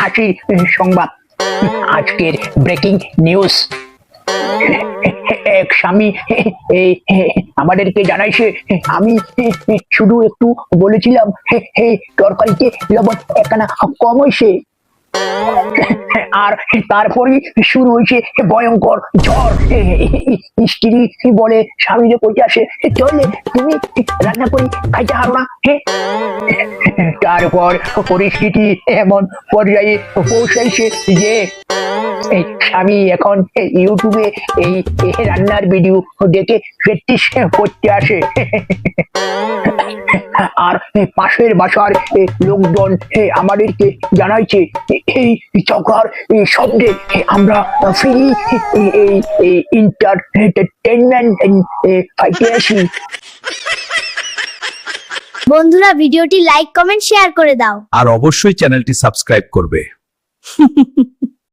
হাসির সংবাদ। আজকের ব্রেকিং নিউজ। এক স্বামী আমাদেরকে জানাইছে, আমি শুধু একটু বলেছিলাম তরকারিতে লবণ একখানা কম হয়েছে, আর তারপরে শুরু হয়েছে ভয়ঙ্কর ঝড়। স্ত্রী বলে স্বামীকে কইতে আসে, চলে তুমি রান্না করে খাইতে পারো না? তারপর পরিস্থিতি এমন পর্যায়ে পৌঁছাইছে যে স্বামী এখন ইউটিউবে এই রান্নার ভিডিও দেখে প্র্যাকটিস করতে আসে। আর পাশের বাসার লোকজন আমাদেরকে জানাইছে, এই চক্রার শব্দে আমরা ফ্রি এই এন্টারটেইনমেন্ট পাইতে আসি। বন্ধুরা, ভিডিওটি লাইক, কমেন্ট, শেয়ার করে দাও। আর অবশ্যই চ্যানেলটি সাবস্ক্রাইব করবে।